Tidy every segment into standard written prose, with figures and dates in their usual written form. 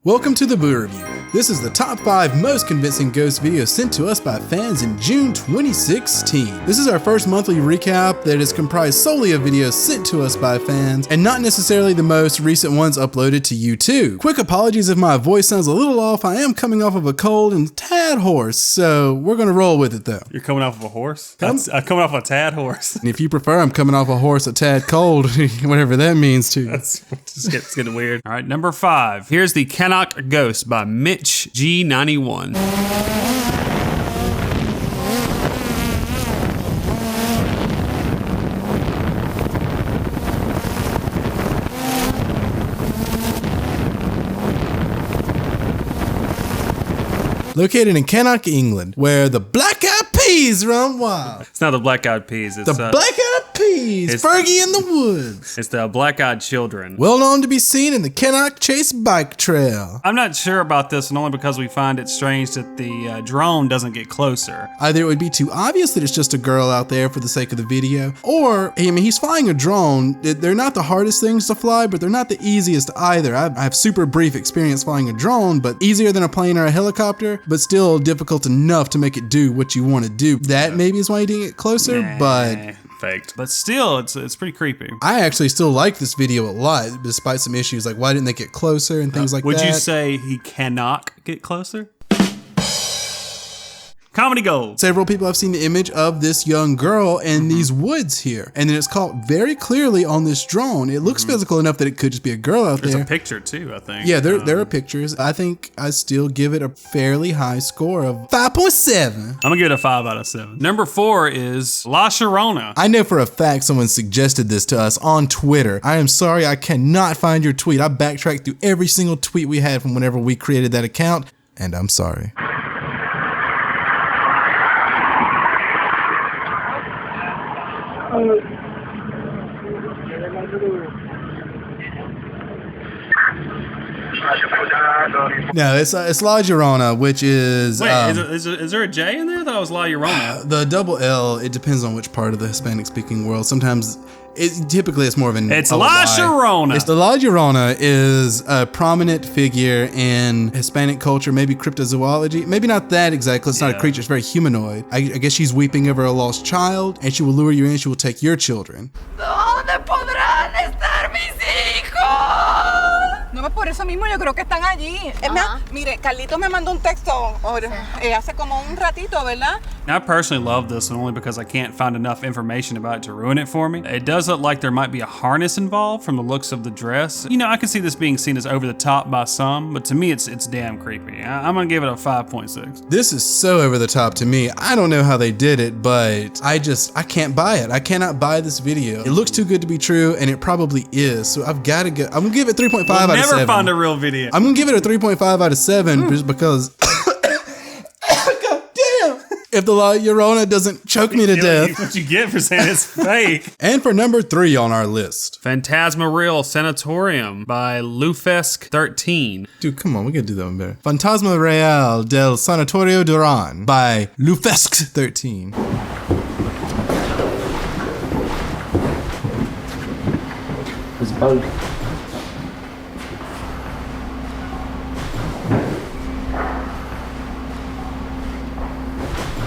Welcome to the Boo Review. This is the top 5 most convincing ghost videos sent to us by fans in June 2016. This is our first monthly recap that is comprised solely of videos sent to us by fans and not necessarily the most recent ones uploaded to YouTube. Quick apologies if my voice sounds a little off. I am coming off of a cold and tad hoarse, so we're gonna roll with it though. You're coming off of a horse? Coming off a tad horse. And if you prefer, I'm coming off a horse a tad cold, whatever that means to you. It's getting weird. All right, number 5. Here's the Cant Ghost by Mitch G91. Located in Cant, England, where the Black Eyed Peas run wild. It's not the Black Eyed Peas. It's the Black Eyed Peas, Fergie in the Woods. It's the Black Eyed Children. Well known to be seen in the Cant Chase bike trail. I'm not sure about this, and only because we find it strange that the drone doesn't get closer. Either it would be too obvious that it's just a girl out there for the sake of the video, or, I mean, he's flying a drone. They're not the hardest things to fly, but they're not the easiest either. I have super brief experience flying a drone, but easier than a plane or a helicopter, but still difficult enough to make it do what you want to do. That maybe is why he didn't get closer, but... faked. But still, it's pretty creepy. I actually still like this video a lot, despite some issues like why didn't they get closer and things like that. Would you say he cannot get closer? Comedy gold. Several people have seen the image of this young girl in these woods here. And then it's caught very clearly on this drone. It looks physical enough that it could just be a girl out there. There's a picture too, I think. Yeah, there are pictures. I think I still give it a fairly high score of 5.7. I'm gonna give it a 5 out of 7. Number 4 is La Sharona. I know for a fact someone suggested this to us on Twitter. I am sorry, I cannot find your tweet. I backtracked through every single tweet we had from whenever we created that account, and I'm sorry. No, it's La Llorona, which is... Wait, is there a J in there? I thought it was La Llorona. The double L, it depends on which part of the Hispanic-speaking world. Sometimes... typically it's more of an... It's La Sharona. It's the La Llorona is a prominent figure in Hispanic culture, maybe cryptozoology. Maybe not that exactly. It's not a creature. It's very humanoid. I guess she's weeping over a lost child, and she will lure you in. She will take your children. ¿Dónde podrán estar mis hijos? No, por eso mismo yo creo que están allí. Es más, mire, Carlito me mandó un texto hace como un ratito, ¿verdad? I personally love this one only because I can't find enough information about it to ruin it for me. It does look like there might be a harness involved from the looks of the dress. You know, I can see this being seen as over the top by some, but to me it's damn creepy. I'm gonna give it a 5.6. This is so over the top to me. I don't know how they did it, but I can't buy it. I cannot buy this video. It looks too good to be true, and it probably is. So I've got to go. I'm gonna give it 3.5 out of 7. Never find a real video. I'm gonna give it a 3.5 out of 7 just because. If the La Llorona doesn't choke me to death. What you get for saying it's fake. And for number 3 on our list. Fantasma Sanatorium by Lufesk13. Dude, come on, we gotta do that one better. Fantasma Real del Sanatorio Duran by Lufesk13. It's both.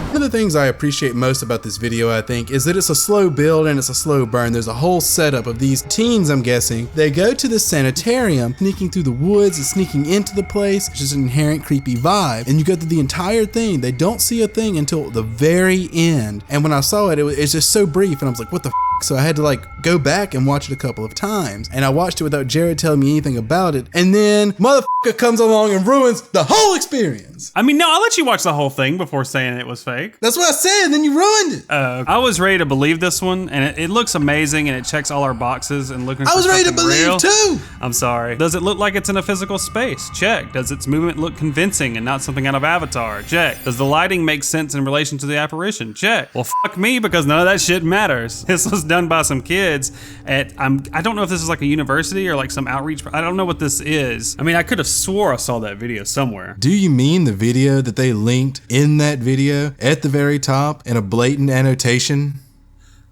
One of the things I appreciate most about this video, I think, is that it's a slow build and it's a slow burn. There's a whole setup of these teens, I'm guessing. They go to the Sanatorium, sneaking through the woods and sneaking into the place. It's just an inherent creepy vibe. And you go through the entire thing. They don't see a thing until the very end. And when I saw it, it's just so brief. And I was like, what the f? So I had to go back and watch it a couple of times. And I watched it without Jared telling me anything about it. And then motherfucker comes along and ruins the whole experience. I mean, no, I'll let you watch the whole thing before saying it was fake. That's what I said, then you ruined it. I was ready to believe this one, and it looks amazing, and it checks all our boxes and looking for something real. I was ready to believe too. I'm sorry. Does it look like it's in a physical space? Check. Does its movement look convincing and not something out of Avatar? Check. Does the lighting make sense in relation to the apparition? Check. Well, fuck me, because none of that shit matters. This was done by some kids at, I don't know if this is like a university or like some outreach. I don't know what this is. I mean, I could have swore I saw that video somewhere. Do you mean the video that they linked in that video at the very top in a blatant annotation?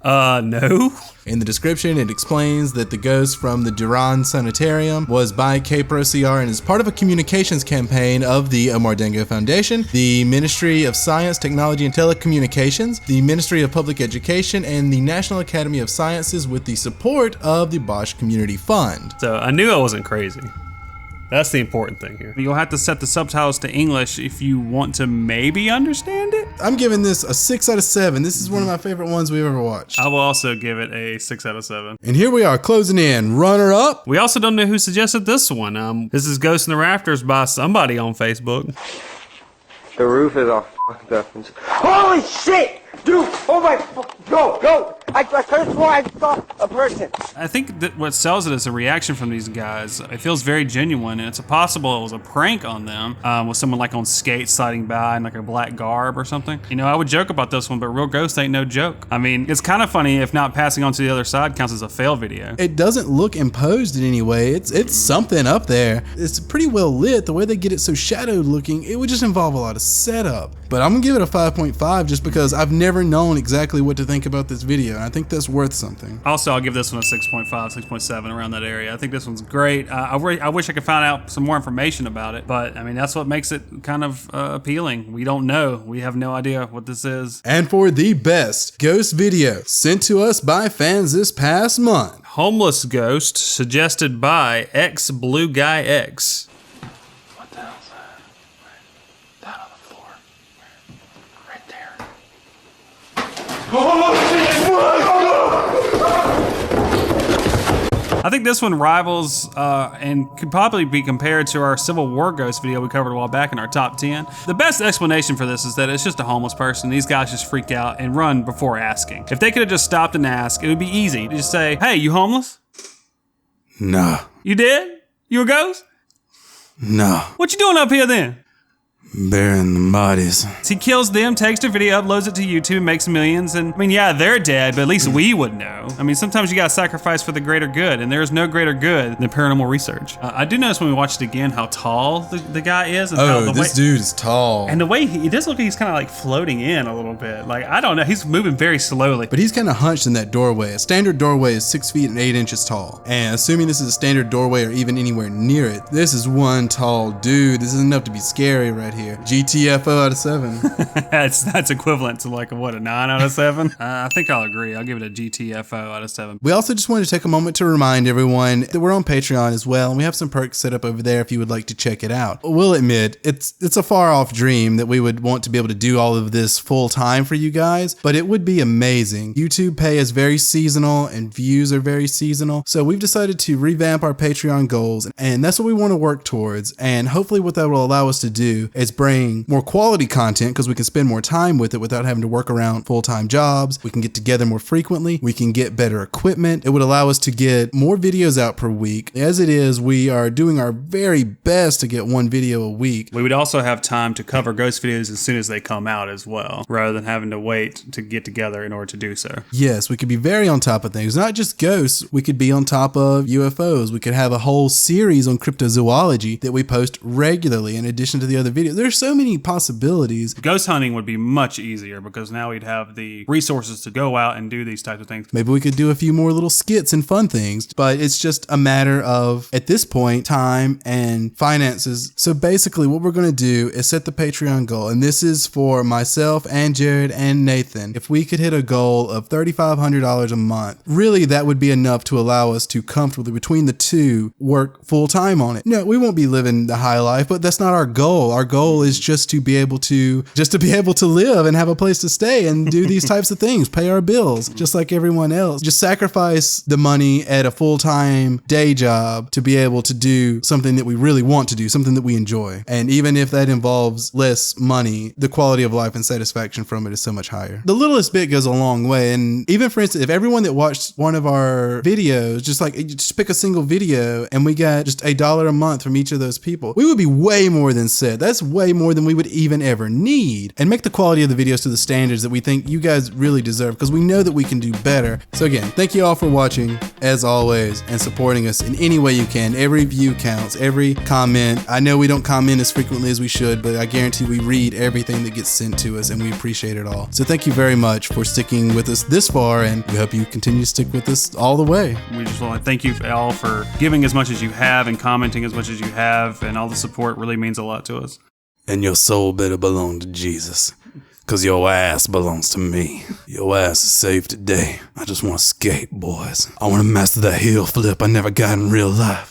No. In the description, it explains that the ghost from the Duran Sanatorium was by KPRO-CR and is part of a communications campaign of the Omar Dango Foundation, the Ministry of Science, Technology, and Telecommunications, the Ministry of Public Education, and the National Academy of Sciences with the support of the Bosch Community Fund. So I knew I wasn't crazy. That's the important thing here. You'll have to set the subtitles to English if you want to maybe understand it. I'm giving this a 6 out of 7. This is one of my favorite ones we've ever watched. I will also give it a 6 out of 7. And here we are, closing in. Runner up. We also don't know who suggested this one. This is Ghost in the Rafters by somebody on Facebook. The roof is all fucked up. Holy shit! Dude! Oh my... Go! I could have sworn I saw a person. I think that what sells it is a reaction from these guys. It feels very genuine, and it's possible it was a prank on them with someone like on skates sliding by in like a black garb or something. You know, I would joke about this one, but real ghost ain't no joke. I mean, it's kind of funny if not passing on to the other side counts as a fail video. It doesn't look imposed in any way. It's something up there. It's pretty well lit. The way they get it so shadowed looking, it would just involve a lot of setup. But I'm gonna give it a 5.5 just because I've never known exactly what to think about this video, and I think that's worth something. Also, I'll give this one a 6.5, 6.7 around that area. I think this one's great. I wish I could find out some more information about it, but I mean, that's what makes it kind of appealing. We don't know. We have no idea what this is. And for the best ghost video sent to us by fans this past month. Homeless ghost suggested by X Blue Guy X. What the hell's that? Down on the floor. Right there. I think this one rivals and could probably be compared to our Civil War ghost video we covered a while back in our top 10. The best explanation for this is that it's just a homeless person. These guys just freak out and run before asking. If they could have just stopped and asked, it would be easy. Just say, hey, you homeless? Nah. You dead? You a ghost? Nah. What you doing up here then? Burying the bodies. He kills them, takes their video, uploads it to YouTube, makes millions, and I mean, yeah, they're dead, but at least we would know. I mean, sometimes you gotta sacrifice for the greater good, and there is no greater good than paranormal research. I do notice when we watched it again how tall the guy is. And how this dude is tall. And the way he does look like he's kind of like floating in a little bit. Like, I don't know, he's moving very slowly. But he's kind of hunched in that doorway. A standard doorway is 6 feet and 8 inches tall. And assuming this is a standard doorway or even anywhere near it, this is one tall dude. This is enough to be scary right here. GTFO out of 7. that's equivalent to like a 9 out of 7. I think I'll agree. I'll give it a GTFO out of 7. We also just wanted to take a moment to remind everyone that we're on Patreon as well, and we have some perks set up over there if you would like to check it out. We'll admit it's a far off dream that we would want to be able to do all of this full time for you guys, but it would be amazing. YouTube pay is very seasonal and views are very seasonal, so we've decided to revamp our Patreon goals, and that's what we want to work towards. And hopefully what that will allow us to do is bring more quality content because we can spend more time with it without having to work around full-time jobs. We can get together more frequently. We can get better equipment. It would allow us to get more videos out per week. As it is, we are doing our very best to get one video a week. We would also have time to cover ghost videos as soon as they come out as well, rather than having to wait to get together in order to do so. Yes, we could be very on top of things. Not just ghosts, we could be on top of UFOs. We could have a whole series on cryptozoology that we post regularly in addition to the other videos. There's so many possibilities. Ghost hunting would be much easier because now we'd have the resources to go out and do these types of things. Maybe we could do a few more little skits and fun things, but it's just a matter of, at this point, time and finances. So basically what we're going to do is set the Patreon goal, and this is for myself and Jared and Nathan. If we could hit a goal of $3,500 a month, really that would be enough to allow us to comfortably, between the two, work full time on it. No, we won't be living the high life, but that's not our goal. Our goal is just to be able to live and have a place to stay and do these types of things, pay our bills just like everyone else. Just sacrifice the money at a full-time day job to be able to do something that we really want to do, something that we enjoy. And even if that involves less money, the quality of life and satisfaction from it is so much higher. The littlest bit goes a long way. And even, for instance, if everyone that watched one of our videos, just pick a single video and we got just $1 a month from each of those people, we would be way more than set. That's way more than we would even ever need, and make the quality of the videos to the standards that we think you guys really deserve, because we know that we can do better. So again, thank you all for watching, as always, and supporting us in any way you can. Every view counts, every comment. I know we don't comment as frequently as we should, but I guarantee we read everything that gets sent to us, and we appreciate it all. So thank you very much for sticking with us this far, and we hope you continue to stick with us all the way. We just want to thank you all for giving as much as you have and commenting as much as you have, and all the support really means a lot to us. And your soul better belong to Jesus, because your ass belongs to me. Your ass is saved today. I just want to skate, boys. I want to master that heel flip I never got in real life.